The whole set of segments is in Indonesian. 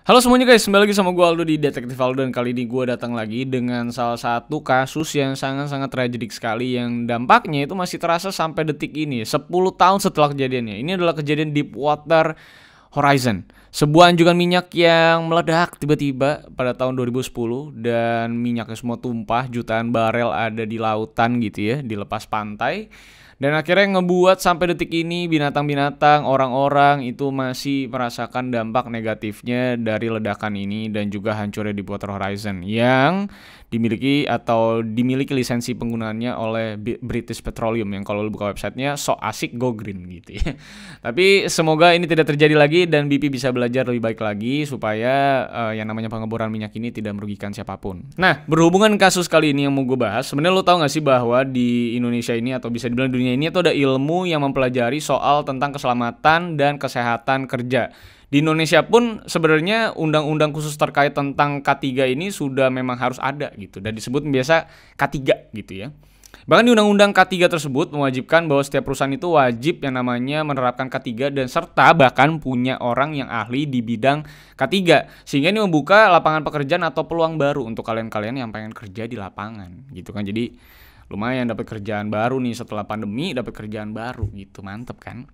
Halo semuanya guys, kembali lagi sama gue Aldo di Detektif Aldo. Dan kali ini gue datang lagi dengan salah satu kasus yang sangat-sangat tragic sekali, yang dampaknya itu masih terasa sampai detik ini, 10 tahun setelah kejadiannya. Ini adalah kejadian Deepwater Horizon, sebuah anjungan minyak yang meledak tiba-tiba pada tahun 2010. Dan minyaknya semua tumpah, jutaan barel ada di lautan gitu ya, di lepas pantai. Dan akhirnya ngebuat sampai detik ini binatang-binatang, orang-orang itu masih merasakan dampak negatifnya dari ledakan ini dan juga hancurnya Deepwater Horizon yang dimiliki lisensi penggunaannya oleh British Petroleum, yang kalau lu buka websitenya sok asik go green gitu ya. Tapi semoga ini tidak terjadi lagi dan BP bisa belajar lebih baik lagi supaya yang namanya pengeboran minyak ini tidak merugikan siapapun. Nah, berhubungan kasus kali ini yang mau gue bahas, sebenarnya lo tau gak sih bahwa di Indonesia ini atau bisa dibilang dunia ini tuh ada ilmu yang mempelajari soal tentang keselamatan dan kesehatan kerja. Di Indonesia pun sebenarnya undang-undang khusus terkait tentang K3 ini sudah memang harus ada gitu, dan disebut biasa K3 gitu ya. Bahkan di undang-undang K3 tersebut mewajibkan bahwa setiap perusahaan itu wajib yang namanya menerapkan K3 dan serta bahkan punya orang yang ahli di bidang K3. Sehingga ini membuka lapangan pekerjaan atau peluang baru untuk kalian-kalian yang pengen kerja di lapangan gitu kan. Jadi lumayan dapat kerjaan baru nih setelah pandemi, dapat kerjaan baru gitu. Mantep kan?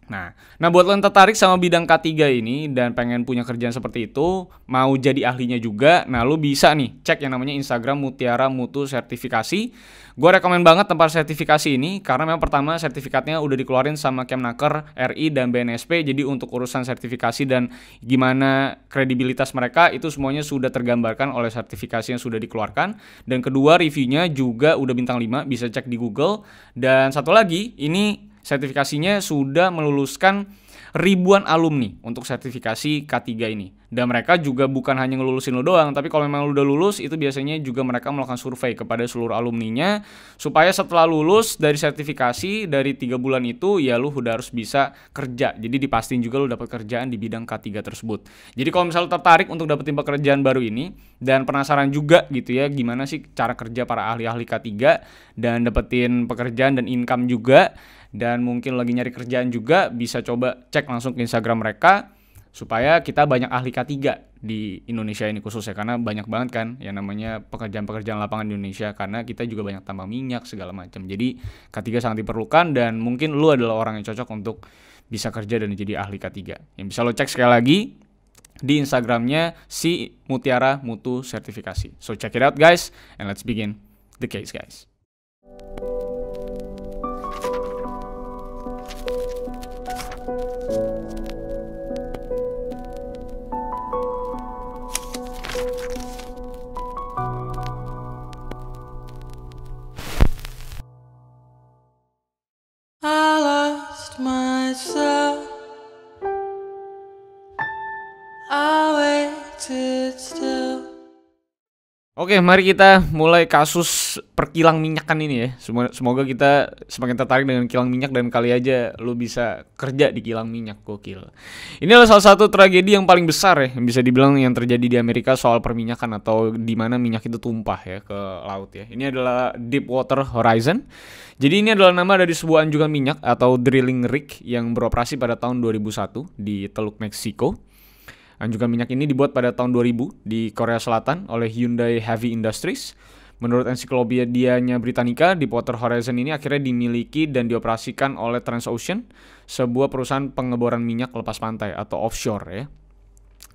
Nah, buat lo yang tertarik sama bidang K3 ini dan pengen punya kerjaan seperti itu, mau jadi ahlinya juga, nah lo bisa nih cek yang namanya Instagram Mutiara Mutu Sertifikasi. Gue rekomen banget tempat sertifikasi ini karena memang pertama sertifikatnya udah dikeluarin sama Kemnaker RI dan BNSP. Jadi untuk urusan sertifikasi dan gimana kredibilitas mereka itu semuanya sudah tergambarkan oleh sertifikasi yang sudah dikeluarkan. Dan kedua, reviewnya juga udah bintang 5, bisa cek di Google. Dan satu lagi, ini sertifikasinya sudah meluluskan ribuan alumni untuk sertifikasi K3 ini. Dan mereka juga bukan hanya ngelulusin lo doang, tapi kalau memang lo udah lulus, itu biasanya juga mereka melakukan survei kepada seluruh alumninya, supaya setelah lulus dari sertifikasi, dari 3 bulan itu, ya lo udah harus bisa kerja. Jadi dipastiin juga lo dapat kerjaan di bidang K3 tersebut. Jadi kalau misalnya tertarik untuk dapetin pekerjaan baru ini, dan penasaran juga gitu ya, gimana sih cara kerja para ahli-ahli K3, dan dapetin pekerjaan dan income juga, dan mungkin lagi nyari kerjaan juga, bisa coba cek langsung ke Instagram mereka supaya kita banyak ahli K3 di Indonesia ini khususnya, karena banyak banget kan yang namanya pekerjaan-pekerjaan lapangan di Indonesia, karena kita juga banyak tambang minyak segala macam. Jadi K3 sangat diperlukan dan mungkin lu adalah orang yang cocok untuk bisa kerja dan jadi ahli K3. Yang bisa lo cek sekali lagi di Instagramnya si Mutiara Mutu Sertifikasi. So check it out guys, and let's begin the case guys. Oke, mari kita mulai kasus perkilang minyakan ini ya. Semoga kita semakin tertarik dengan kilang minyak dan kali aja lu bisa kerja di kilang minyak. Gokil. Ini adalah salah satu tragedi yang paling besar ya, yang bisa dibilang yang terjadi di Amerika soal perminyakan, atau di mana minyak itu tumpah ya ke laut ya. Ini adalah Deepwater Horizon. Jadi ini adalah nama dari sebuah anjungan minyak atau drilling rig yang beroperasi pada tahun 2001 di Teluk Meksiko. Anjungan minyak ini dibuat pada tahun 2000 di Korea Selatan oleh Hyundai Heavy Industries. Menurut ensiklopedianya Britannica, Deepwater Horizon ini akhirnya dimiliki dan dioperasikan oleh Transocean, sebuah perusahaan pengeboran minyak lepas pantai atau offshore ya.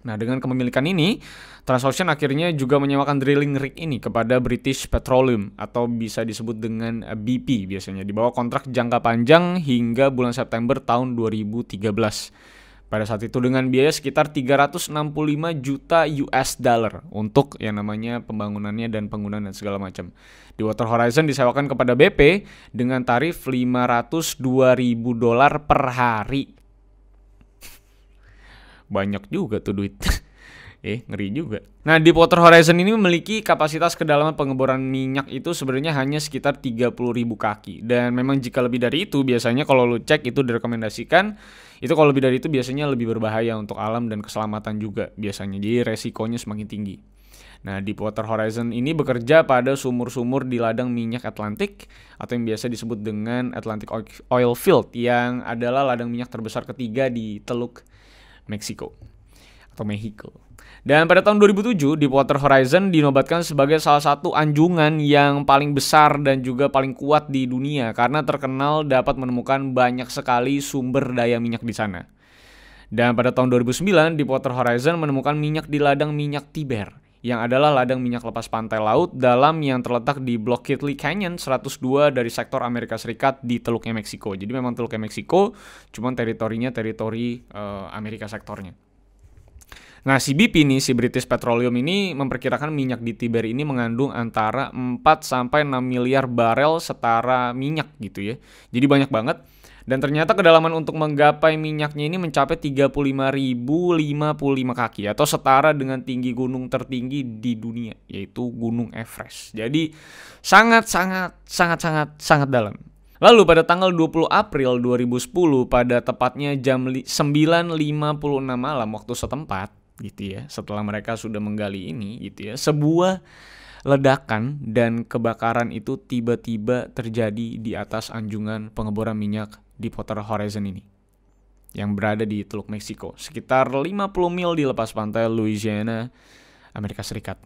Nah, dengan kepemilikan ini, Transocean akhirnya juga menyewakan drilling rig ini kepada British Petroleum atau bisa disebut dengan BP biasanya, di bawah kontrak jangka panjang hingga bulan September tahun 2013. Pada saat itu dengan biaya sekitar 365 juta US dollar untuk yang namanya pembangunannya dan penggunaan dan segala macam. Deepwater Horizon disewakan kepada BP dengan tarif 502.000 dolar per hari. Banyak juga tuh duit. Ngeri juga. Nah, Deepwater Horizon ini memiliki kapasitas kedalaman pengeboran minyak itu sebenarnya hanya sekitar 30.000 kaki. Dan memang jika lebih dari itu, biasanya kalau lu cek itu direkomendasikan, itu kalau lebih dari itu biasanya lebih berbahaya untuk alam dan keselamatan juga biasanya. Jadi resikonya semakin tinggi. Nah, Deepwater Horizon ini bekerja pada sumur-sumur di ladang minyak Atlantik atau yang biasa disebut dengan Atlantic Oil Field, yang adalah ladang minyak terbesar ketiga di Teluk Meksiko. atau Mexico. Dan pada tahun 2007, Deepwater Horizon dinobatkan sebagai salah satu anjungan yang paling besar dan juga paling kuat di dunia karena terkenal dapat menemukan banyak sekali sumber daya minyak di sana. Dan pada tahun 2009, Deepwater Horizon menemukan minyak di ladang minyak Tiber, yang adalah ladang minyak lepas pantai laut dalam yang terletak di Blok Kitley Canyon 102 dari sektor Amerika Serikat di Teluknya Meksiko. Jadi memang Teluknya Meksiko, cuman teritorinya teritori Amerika sektornya. Nah, si BP nih, si British Petroleum ini memperkirakan minyak di Tiber ini mengandung antara 4 sampai 6 miliar barel setara minyak gitu ya. Jadi banyak banget. Dan ternyata kedalaman untuk menggapai minyaknya ini mencapai 35.055 kaki atau setara dengan tinggi gunung tertinggi di dunia, yaitu Gunung Everest. Jadi sangat dalam. Lalu pada tanggal 20 April 2010 pada tepatnya jam 9.56 malam waktu setempat gitu ya, setelah mereka sudah menggali ini gitu ya, sebuah ledakan dan kebakaran itu tiba-tiba terjadi di atas anjungan pengeboran minyak Deepwater Horizon ini yang berada di Teluk Meksiko, sekitar 50 mil di lepas pantai Louisiana, Amerika Serikat.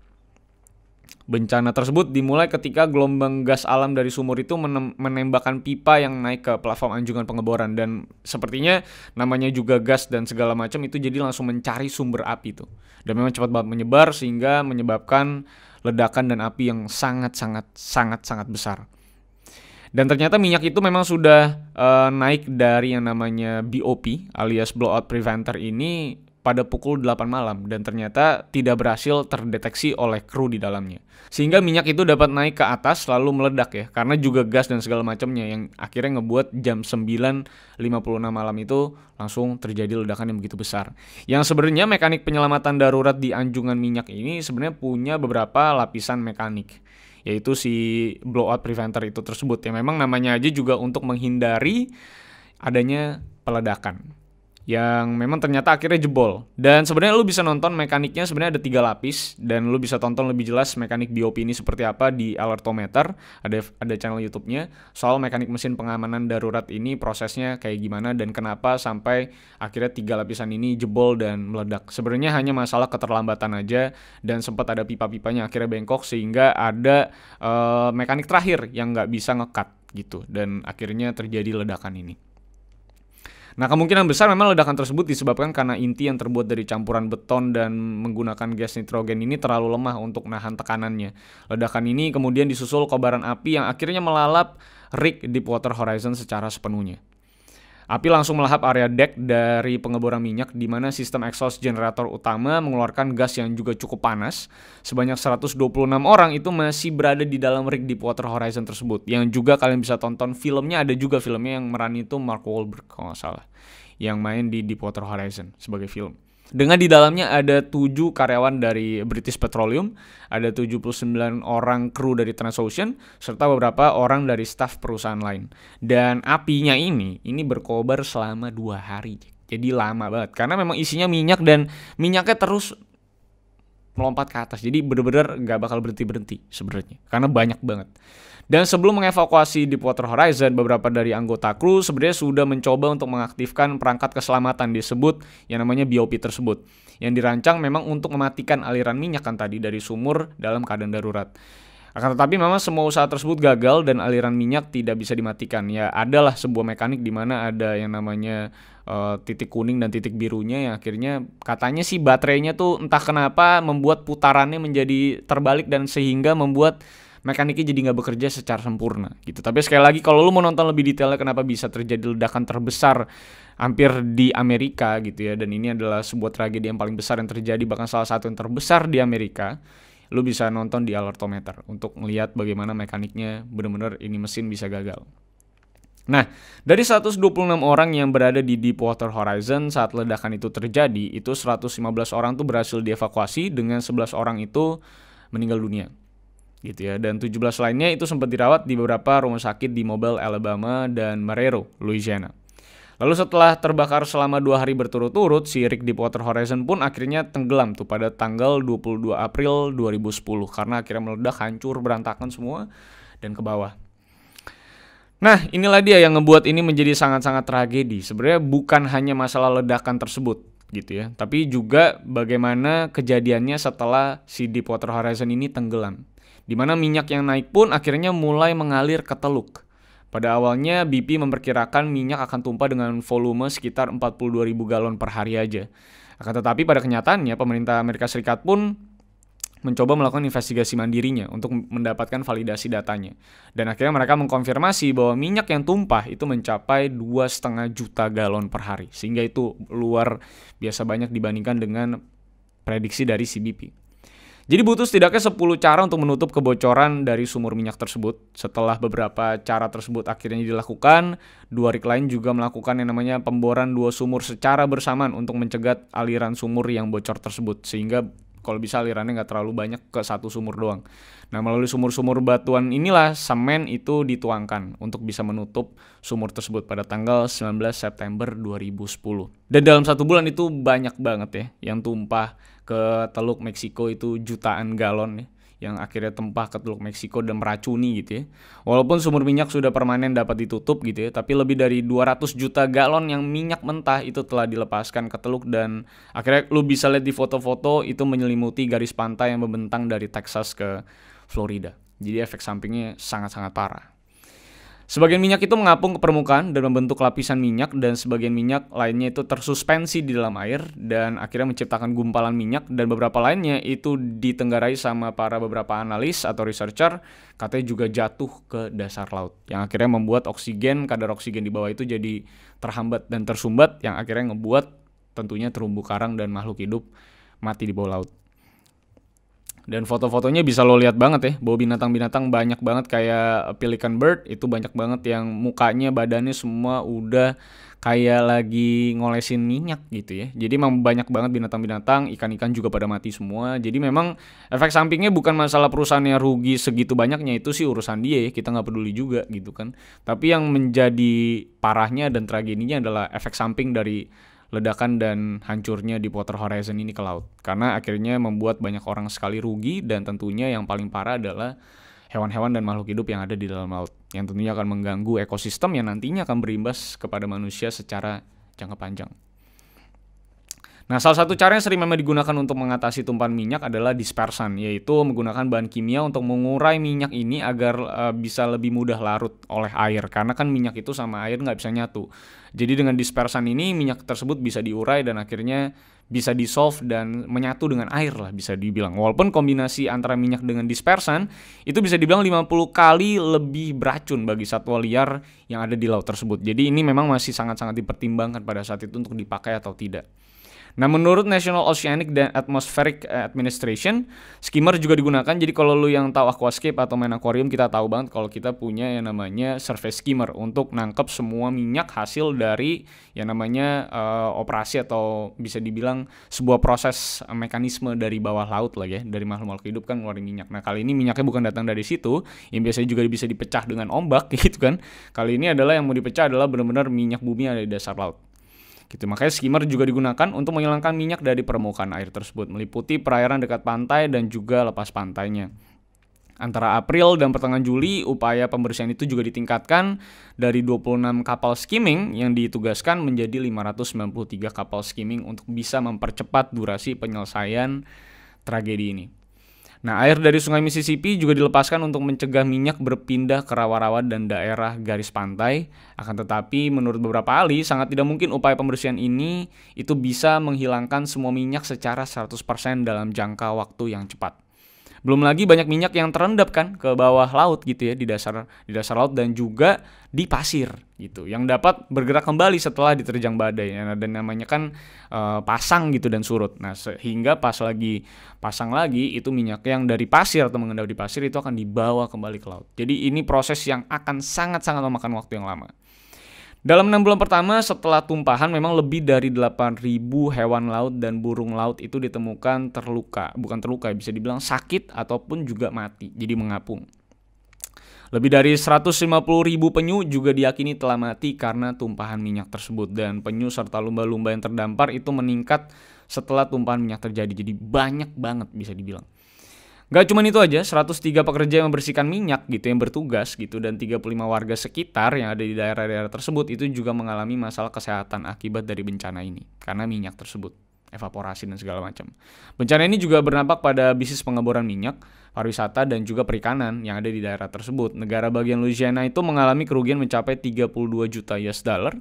Bencana tersebut dimulai ketika gelombang gas alam dari sumur itu menembakkan pipa yang naik ke platform anjungan pengeboran, dan sepertinya namanya juga gas dan segala macam itu, jadi langsung mencari sumber api itu. Dan memang cepat banget menyebar sehingga menyebabkan ledakan dan api yang sangat besar. Dan ternyata minyak itu memang sudah naik dari yang namanya BOP alias Blowout Preventer ini pada pukul 8 malam dan ternyata tidak berhasil terdeteksi oleh kru di dalamnya. Sehingga minyak itu dapat naik ke atas lalu meledak ya, karena juga gas dan segala macamnya yang akhirnya ngebuat jam 9.56 malam itu langsung terjadi ledakan yang begitu besar. Yang sebenarnya mekanik penyelamatan darurat di anjungan minyak ini sebenarnya punya beberapa lapisan mekanik, yaitu si blowout preventer itu tersebut yang memang namanya aja juga untuk menghindari adanya peledakan yang memang ternyata akhirnya jebol. Dan sebenarnya lu bisa nonton mekaniknya, sebenarnya ada 3 lapis dan lu bisa tonton lebih jelas mekanik BOP ini seperti apa di Alertometer, ada channel YouTube-nya soal mekanik mesin pengamanan darurat ini prosesnya kayak gimana dan kenapa sampai akhirnya 3 lapisan ini jebol dan meledak. Sebenarnya hanya masalah keterlambatan aja dan sempat ada pipa-pipanya akhirnya bengkok sehingga ada mekanik terakhir yang nggak bisa nge-cut gitu dan akhirnya terjadi ledakan ini. Nah, kemungkinan besar memang ledakan tersebut disebabkan karena inti yang terbuat dari campuran beton dan menggunakan gas nitrogen ini terlalu lemah untuk nahan tekanannya. Ledakan ini kemudian disusul kobaran api yang akhirnya melalap rig Deepwater Horizon secara sepenuhnya. Api langsung melahap area dek dari pengeboran minyak di mana sistem exhaust generator utama mengeluarkan gas yang juga cukup panas. Sebanyak 126 orang itu masih berada di dalam rig Deepwater Horizon tersebut. Yang juga kalian bisa tonton filmnya, ada juga filmnya yang merani itu Mark Wahlberg kalau nggak salah, yang main di Deepwater Horizon sebagai film. Dengan di dalamnya ada 7 karyawan dari British Petroleum, ada 79 orang kru dari Transocean, serta beberapa orang dari staf perusahaan lain. Dan apinya ini berkobar selama 2 hari. Jadi lama banget, karena memang isinya minyak dan minyaknya terus melompat ke atas. Jadi bener-bener gak bakal berhenti-berhenti sebenarnya, karena banyak banget. Dan sebelum mengevakuasi Deepwater Horizon, beberapa dari anggota kru sebenarnya sudah mencoba untuk mengaktifkan perangkat keselamatan disebut yang namanya BOP tersebut, yang dirancang memang untuk mematikan aliran minyak kan tadi dari sumur dalam keadaan darurat. Akan tetapi memang semua usaha tersebut gagal dan aliran minyak tidak bisa dimatikan. Ya adalah sebuah mekanik di mana ada yang namanya titik kuning dan titik birunya yang akhirnya katanya sih baterainya tuh entah kenapa membuat putarannya menjadi terbalik dan sehingga membuat mekaniknya jadi nggak bekerja secara sempurna gitu. Tapi sekali lagi kalau lu mau nonton lebih detailnya kenapa bisa terjadi ledakan terbesar hampir di Amerika gitu ya, dan ini adalah sebuah tragedi yang paling besar yang terjadi, bahkan salah satu yang terbesar di Amerika, lu bisa nonton di Alertometer untuk melihat bagaimana mekaniknya benar-benar ini mesin bisa gagal. Nah, dari 126 orang yang berada di Deepwater Horizon saat ledakan itu terjadi, itu 115 orang tuh berhasil dievakuasi dengan 11 orang itu meninggal dunia. Gitu ya, dan 17 lainnya itu sempat dirawat di beberapa rumah sakit di Mobile, Alabama dan Marrero, Louisiana. Lalu setelah terbakar selama 2 hari berturut-turut, si rig Deepwater Horizon pun akhirnya tenggelam tuh pada tanggal 22 April 2010 karena akhirnya meledak, hancur, berantakan semua dan ke bawah. Nah, inilah dia yang ngebuat ini menjadi sangat-sangat tragedi. Sebenarnya bukan hanya masalah ledakan tersebut gitu ya. Tapi juga bagaimana kejadiannya setelah si Deepwater Horizon ini tenggelam. Di mana minyak yang naik pun akhirnya mulai mengalir ke Teluk. Pada awalnya BP memperkirakan minyak akan tumpah dengan volume sekitar 42.000 galon per hari aja. Akan tetapi pada kenyataannya pemerintah Amerika Serikat pun mencoba melakukan investigasi mandirinya untuk mendapatkan validasi datanya. Dan akhirnya mereka mengkonfirmasi bahwa minyak yang tumpah itu mencapai 2,5 juta galon per hari. Sehingga itu luar biasa banyak dibandingkan dengan prediksi dari CBP. Jadi butuh setidaknya 10 cara untuk menutup kebocoran dari sumur minyak tersebut. Setelah beberapa cara tersebut akhirnya dilakukan, dua rig lain juga melakukan yang namanya pemboran 2 sumur secara bersamaan untuk mencegah aliran sumur yang bocor tersebut. Sehingga kalau bisa alirannya nggak terlalu banyak ke satu sumur doang. Nah, melalui sumur-sumur batuan inilah semen itu dituangkan untuk bisa menutup sumur tersebut pada tanggal 19 September 2010. Dan dalam 1 bulan itu banyak banget ya yang tumpah ke Teluk Meksiko, itu jutaan galon ya, yang akhirnya tumpah ke Teluk Meksiko dan meracuni gitu ya. Walaupun sumur minyak sudah permanen dapat ditutup gitu ya, tapi lebih dari 200 juta galon yang minyak mentah itu telah dilepaskan ke teluk, dan akhirnya lu bisa lihat di foto-foto itu menyelimuti garis pantai yang membentang dari Texas ke Florida. Jadi efek sampingnya sangat-sangat parah. Sebagian minyak itu mengapung ke permukaan dan membentuk lapisan minyak, dan sebagian minyak lainnya itu tersuspensi di dalam air dan akhirnya menciptakan gumpalan minyak, dan beberapa lainnya itu ditenggarai sama para beberapa analis atau researcher, katanya juga jatuh ke dasar laut yang akhirnya membuat kadar oksigen di bawah itu jadi terhambat dan tersumbat, yang akhirnya ngebuat tentunya terumbu karang dan makhluk hidup mati di bawah laut. Dan foto-fotonya bisa lo lihat banget ya, bahwa binatang-binatang banyak banget kayak pelican bird itu banyak banget yang mukanya, badannya semua udah kayak lagi ngolesin minyak gitu ya. Jadi memang banyak banget binatang-binatang, ikan-ikan juga pada mati semua. Jadi memang efek sampingnya bukan masalah perusahaannya rugi segitu banyaknya, itu sih urusan dia ya, kita nggak peduli juga gitu kan. Tapi yang menjadi parahnya dan tragedinya adalah efek samping dari ledakan dan hancurnya Deepwater Horizon ini ke laut. Karena akhirnya membuat banyak orang sekali rugi, dan tentunya yang paling parah adalah hewan-hewan dan makhluk hidup yang ada di dalam laut, yang tentunya akan mengganggu ekosistem yang nantinya akan berimbas kepada manusia secara jangka panjang. Nah, salah satu cara yang sering memang digunakan untuk mengatasi tumpahan minyak adalah dispersan, yaitu menggunakan bahan kimia untuk mengurai minyak ini agar bisa lebih mudah larut oleh air, karena kan minyak itu sama air nggak bisa nyatu. Jadi dengan dispersan ini minyak tersebut bisa diurai dan akhirnya bisa dissolve dan menyatu dengan air lah bisa dibilang. Walaupun kombinasi antara minyak dengan dispersan itu bisa dibilang 50 kali lebih beracun bagi satwa liar yang ada di laut tersebut. Jadi ini memang masih sangat-sangat dipertimbangkan pada saat itu untuk dipakai atau tidak. Nah, menurut National Oceanic and Atmospheric Administration, skimmer juga digunakan. Jadi kalau lu yang tahu aquascape atau main akuarium, kita tahu banget kalau kita punya yang namanya surface skimmer untuk nangkep semua minyak hasil dari yang namanya operasi atau bisa dibilang sebuah proses mekanisme dari bawah laut lah ya, dari makhluk-makhluk hidup kan ngeluarin minyak. Nah, kali ini minyaknya bukan datang dari situ, yang biasanya juga bisa dipecah dengan ombak gitu kan. Kali ini adalah yang mau dipecah adalah benar-benar minyak bumi yang ada di dasar laut. Gitu. Makanya skimmer juga digunakan untuk menghilangkan minyak dari permukaan air tersebut, meliputi perairan dekat pantai dan juga lepas pantainya. Antara April dan pertengahan Juli, upaya pembersihan itu juga ditingkatkan dari 26 kapal skimming yang ditugaskan menjadi 593 kapal skimming untuk bisa mempercepat durasi penyelesaian tragedi ini. Nah, air dari sungai Mississippi juga dilepaskan untuk mencegah minyak berpindah ke rawa-rawa dan daerah garis pantai. Akan tetapi, menurut beberapa ahli, sangat tidak mungkin upaya pembersihan ini itu bisa menghilangkan semua minyak secara 100% dalam jangka waktu yang cepat. Belum lagi banyak minyak yang terendap kan ke bawah laut gitu ya, di dasar laut dan juga di pasir gitu, yang dapat bergerak kembali setelah diterjang badai. Dan namanya kan pasang gitu dan surut. Nah, sehingga pas lagi pasang lagi itu minyak yang dari pasir atau mengendap di pasir itu akan dibawa kembali ke laut. Jadi ini proses yang akan sangat-sangat memakan waktu yang lama. Dalam 6 bulan pertama setelah tumpahan, memang lebih dari 8.000 hewan laut dan burung laut itu ditemukan bukan terluka, bisa dibilang sakit ataupun juga mati, jadi mengapung. Lebih dari 150.000 penyu juga diyakini telah mati karena tumpahan minyak tersebut, dan penyu serta lumba-lumba yang terdampar itu meningkat setelah tumpahan minyak terjadi, jadi banyak banget bisa dibilang. Gak cuma itu aja, 103 pekerja yang membersihkan minyak gitu yang bertugas gitu dan 35 warga sekitar yang ada di daerah-daerah tersebut itu juga mengalami masalah kesehatan akibat dari bencana ini karena minyak tersebut, evaporasi dan segala macam. Bencana ini juga berdampak pada bisnis pengeboran minyak, pariwisata dan juga perikanan yang ada di daerah tersebut. Negara bagian Louisiana itu mengalami kerugian mencapai 32 juta US dollar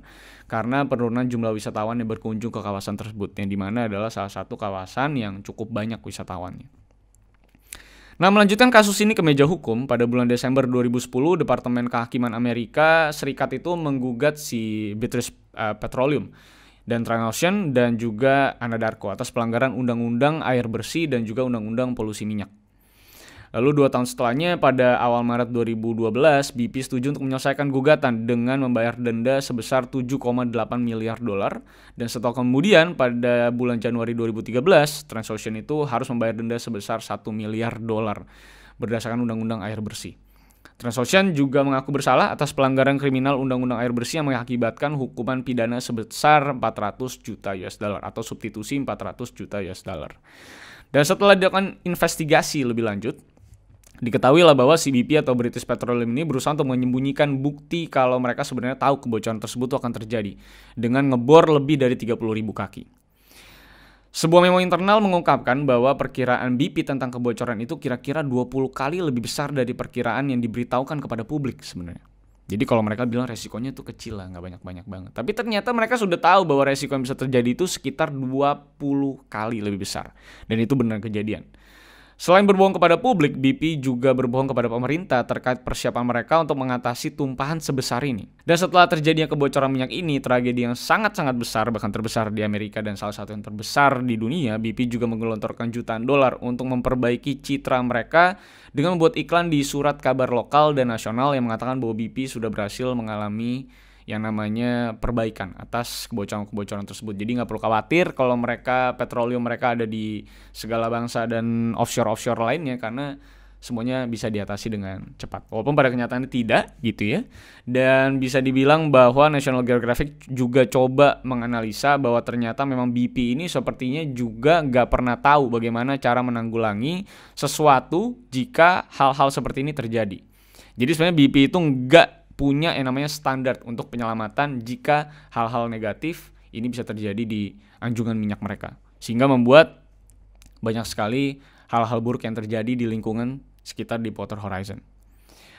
karena penurunan jumlah wisatawan yang berkunjung ke kawasan tersebut yang dimana adalah salah satu kawasan yang cukup banyak wisatawannya. Nah, melanjutkan kasus ini ke meja hukum, pada bulan Desember 2010, Departemen Kehakiman Amerika Serikat itu menggugat si British Petroleum dan Transocean dan juga Anadarko atas pelanggaran Undang-Undang Air Bersih dan juga Undang-Undang Polusi Minyak. Lalu 2 tahun setelahnya, pada awal Maret 2012, BP setuju untuk menyelesaikan gugatan dengan membayar denda sebesar 7,8 miliar dolar. Dan setelah kemudian, pada bulan Januari 2013, Transocean itu harus membayar denda sebesar 1 miliar dolar berdasarkan Undang-Undang Air Bersih. Transocean juga mengaku bersalah atas pelanggaran kriminal Undang-Undang Air Bersih yang mengakibatkan hukuman pidana sebesar 400 juta US dollar atau substitusi 400 juta US dollar. Dan setelah dilakukan investigasi lebih lanjut, diketahui lah bahwa BP atau British Petroleum ini berusaha untuk menyembunyikan bukti kalau mereka sebenarnya tahu kebocoran tersebut akan terjadi dengan ngebor lebih dari 30.000 kaki. Sebuah memo internal mengungkapkan bahwa perkiraan BP tentang kebocoran itu kira-kira 20 kali lebih besar dari perkiraan yang diberitahukan kepada publik sebenarnya. Jadi kalau mereka bilang resikonya itu kecil lah, nggak banyak-banyak banget. Tapi ternyata mereka sudah tahu bahwa resiko yang bisa terjadi itu sekitar 20 kali lebih besar. Dan itu benar kejadian. Selain berbohong kepada publik, BP juga berbohong kepada pemerintah terkait persiapan mereka untuk mengatasi tumpahan sebesar ini. Dan setelah terjadinya kebocoran minyak ini, tragedi yang sangat-sangat besar, bahkan terbesar di Amerika dan salah satu yang terbesar di dunia, BP juga menggelontorkan jutaan dolar untuk memperbaiki citra mereka dengan membuat iklan di surat kabar lokal dan nasional yang mengatakan bahwa BP sudah berhasil mengalami yang namanya perbaikan atas kebocoran-kebocoran tersebut. Jadi nggak perlu khawatir kalau petroleum mereka ada di segala bangsa dan offshore lainnya karena semuanya bisa diatasi dengan cepat. Walaupun pada kenyataannya tidak gitu ya. Dan bisa dibilang bahwa National Geographic juga coba menganalisa bahwa ternyata memang BP ini sepertinya juga nggak pernah tahu bagaimana cara menanggulangi sesuatu jika hal-hal seperti ini terjadi. Jadi sebenarnya BP itu nggak punya yang namanya standar untuk penyelamatan jika hal-hal negatif ini bisa terjadi di anjungan minyak mereka. Sehingga membuat banyak sekali hal-hal buruk yang terjadi di lingkungan sekitar Deepwater Horizon.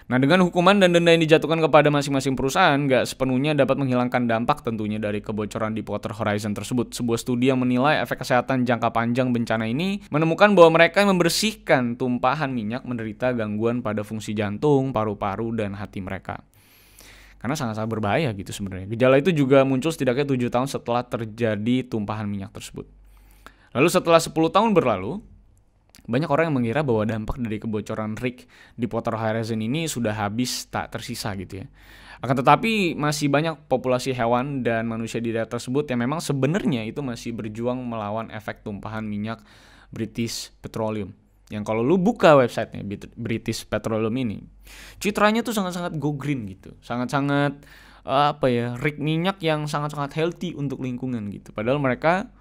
Nah, dengan hukuman dan denda yang dijatuhkan kepada masing-masing perusahaan, nggak sepenuhnya dapat menghilangkan dampak tentunya dari kebocoran Deepwater Horizon tersebut. Sebuah studi yang menilai efek kesehatan jangka panjang bencana ini menemukan bahwa mereka yang membersihkan tumpahan minyak menderita gangguan pada fungsi jantung, paru-paru, dan hati mereka. Karena sangat-sangat berbahaya gitu sebenarnya. Gejala itu juga muncul setidaknya 7 tahun setelah terjadi tumpahan minyak tersebut. Lalu setelah 10 tahun berlalu, banyak orang yang mengira bahwa dampak dari kebocoran rig Deepwater Horizon ini sudah habis tak tersisa gitu ya. Akan tetapi masih banyak populasi hewan dan manusia di daerah tersebut yang memang sebenarnya itu masih berjuang melawan efek tumpahan minyak British Petroleum. Yang kalau lu buka websitenya British Petroleum ini, citranya tuh sangat-sangat go green gitu. Sangat-sangat rig minyak yang sangat-sangat healthy untuk lingkungan gitu. Padahal mereka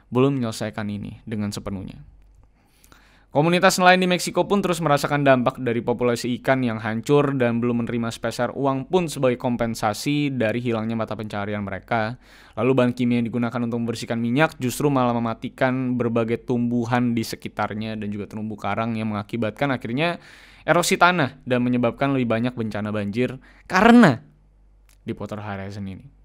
belum menyelesaikan ini dengan sepenuhnya. Komunitas nelayan di Meksiko pun terus merasakan dampak dari populasi ikan yang hancur dan belum menerima sepeser uang pun sebagai kompensasi dari hilangnya mata pencaharian mereka. Lalu bahan kimia yang digunakan untuk membersihkan minyak justru malah mematikan berbagai tumbuhan di sekitarnya dan juga terumbu karang yang mengakibatkan akhirnya erosi tanah dan menyebabkan lebih banyak bencana banjir karena Deepwater Horizon ini.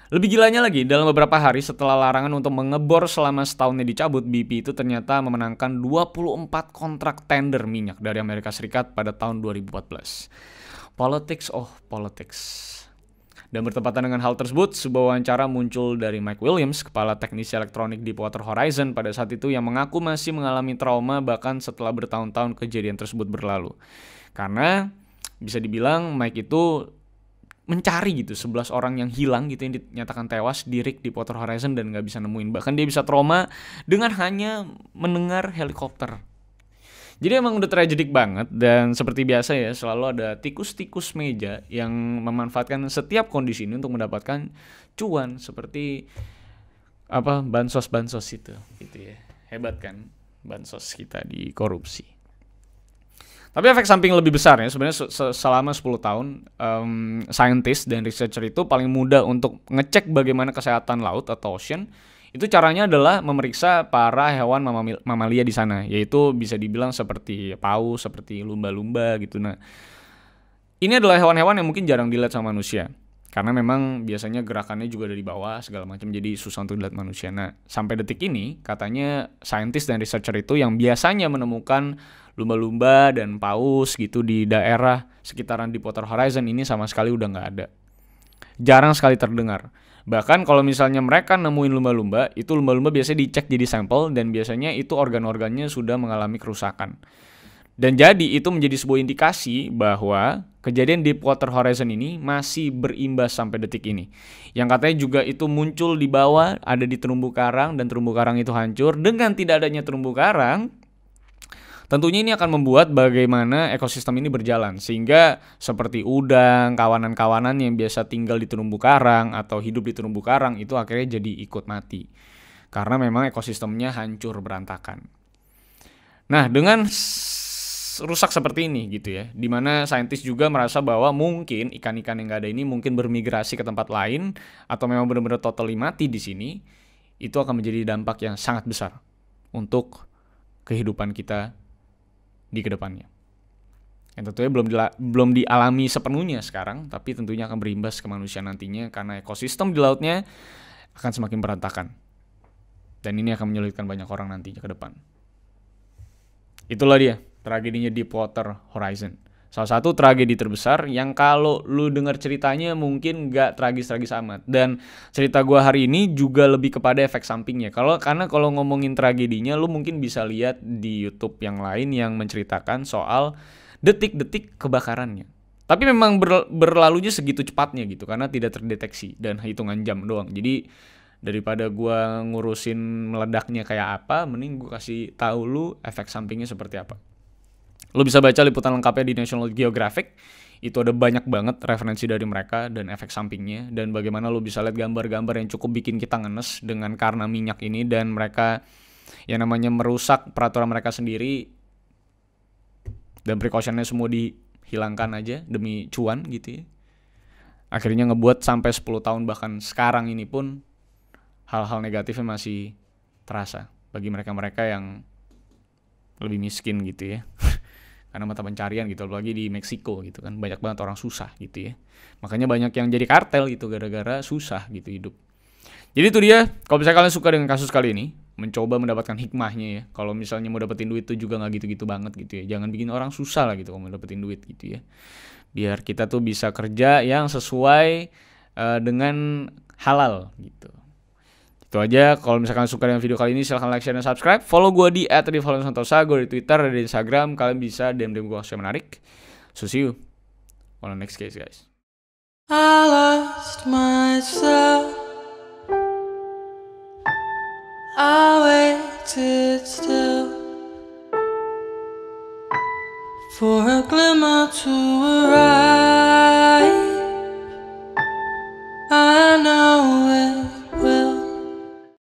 Lebih gilanya lagi, dalam beberapa hari setelah larangan untuk mengebor selama setahunnya dicabut, BP itu ternyata memenangkan 24 kontrak tender minyak dari Amerika Serikat pada tahun 2014. Politics of politics. Dan bertepatan dengan hal tersebut, sebuah wawancara muncul dari Mike Williams, kepala teknisi elektronik Deepwater Horizon pada saat itu yang mengaku masih mengalami trauma bahkan setelah bertahun-tahun kejadian tersebut berlalu. Karena bisa dibilang Mike itu mencari gitu 11 orang yang hilang gitu yang dinyatakan tewas di rig Deepwater Horizon dan nggak bisa nemuin. Bahkan dia bisa trauma dengan hanya mendengar helikopter. Jadi emang udah tragic banget dan seperti biasa ya selalu ada tikus-tikus meja yang memanfaatkan setiap kondisi ini untuk mendapatkan cuan seperti bansos itu gitu ya. Hebat kan? bansos kita dikorupsi. Tapi efek samping lebih besar ya sebenarnya selama 10 tahun scientist dan researcher itu paling mudah untuk ngecek bagaimana kesehatan laut atau ocean. Itu caranya adalah memeriksa para hewan mamalia di sana, yaitu bisa dibilang seperti paus, seperti lumba-lumba gitu. Nah, ini adalah hewan-hewan yang mungkin jarang dilihat sama manusia. Karena memang biasanya gerakannya juga dari bawah segala macam, jadi susah untuk dilihat manusia. Nah, sampai detik ini katanya scientist dan researcher itu yang biasanya menemukan lumba-lumba dan paus gitu di daerah sekitaran Deepwater Horizon ini sama sekali udah nggak ada. Jarang sekali terdengar. Bahkan kalau misalnya mereka nemuin lumba-lumba, itu lumba-lumba biasanya dicek jadi sampel dan biasanya itu organ-organnya sudah mengalami kerusakan. Dan jadi itu menjadi sebuah indikasi bahwa kejadian Deepwater Horizon ini masih berimbas sampai detik ini. Yang katanya juga itu muncul di bawah, ada di terumbu karang, dan terumbu karang itu hancur. Dengan tidak adanya terumbu karang, tentunya ini akan membuat bagaimana ekosistem ini berjalan. Sehingga seperti udang, kawanan-kawanan yang biasa tinggal di terumbu karang atau hidup di terumbu karang itu akhirnya jadi ikut mati. Karena memang ekosistemnya hancur berantakan. Nah, dengan rusak seperti ini gitu ya, dimana saintis juga merasa bahwa mungkin ikan-ikan yang nggak ada ini mungkin bermigrasi ke tempat lain atau memang benar-benar totally mati di sini, itu akan menjadi dampak yang sangat besar untuk kehidupan kita di kedepannya. Yang tentunya belum dialami sepenuhnya sekarang, tapi tentunya akan berimbas ke manusia nantinya karena ekosistem di lautnya akan semakin berantakan. Dan ini akan menyulitkan banyak orang nantinya ke depan. Itulah dia tragedinya Deepwater Horizon. Salah satu tragedi terbesar yang kalau lu dengar ceritanya mungkin gak tragis-tragis amat. Dan cerita gua hari ini juga lebih kepada efek sampingnya. Karena kalau ngomongin tragedinya lu mungkin bisa lihat di YouTube yang lain yang menceritakan soal detik-detik kebakarannya. Tapi memang berlalunya segitu cepatnya gitu karena tidak terdeteksi dan hitungan jam doang. Jadi daripada gua ngurusin meledaknya kayak apa, mending gua kasih tahu lu efek sampingnya seperti apa. Lu bisa baca liputan lengkapnya di National Geographic. Itu ada banyak banget referensi dari mereka dan efek sampingnya dan bagaimana lu bisa lihat gambar-gambar yang cukup bikin kita ngenes dengan karena minyak ini dan mereka yang namanya merusak peraturan mereka sendiri dan precautionnya semua dihilangkan aja demi cuan gitu ya. Akhirnya ngebuat sampai 10 tahun bahkan sekarang ini pun hal-hal negatifnya masih terasa bagi mereka-mereka yang lebih miskin gitu ya. Karena mata pencarian gitu, apalagi di Meksiko gitu kan, banyak banget orang susah gitu ya. Makanya banyak yang jadi kartel gitu gara-gara susah gitu hidup. Jadi itu dia, kalau misalnya kalian suka dengan kasus kali ini, mencoba mendapatkan hikmahnya ya. Kalau misalnya mau dapetin duit itu juga nggak gitu-gitu banget gitu ya. Jangan bikin orang susah lah gitu kalau mau dapetin duit gitu ya. Biar kita tuh bisa kerja yang sesuai dengan halal gitu. Itu aja. Kalau misalkan suka dengan video kali ini silahkan like, share, dan subscribe. Follow gue di @rivaldosantosa, gue di Twitter dan di Instagram. Kalian bisa DM gue yang menarik. So see you on the next case guys. I lost myself. I waited still for a glimmer to arrive.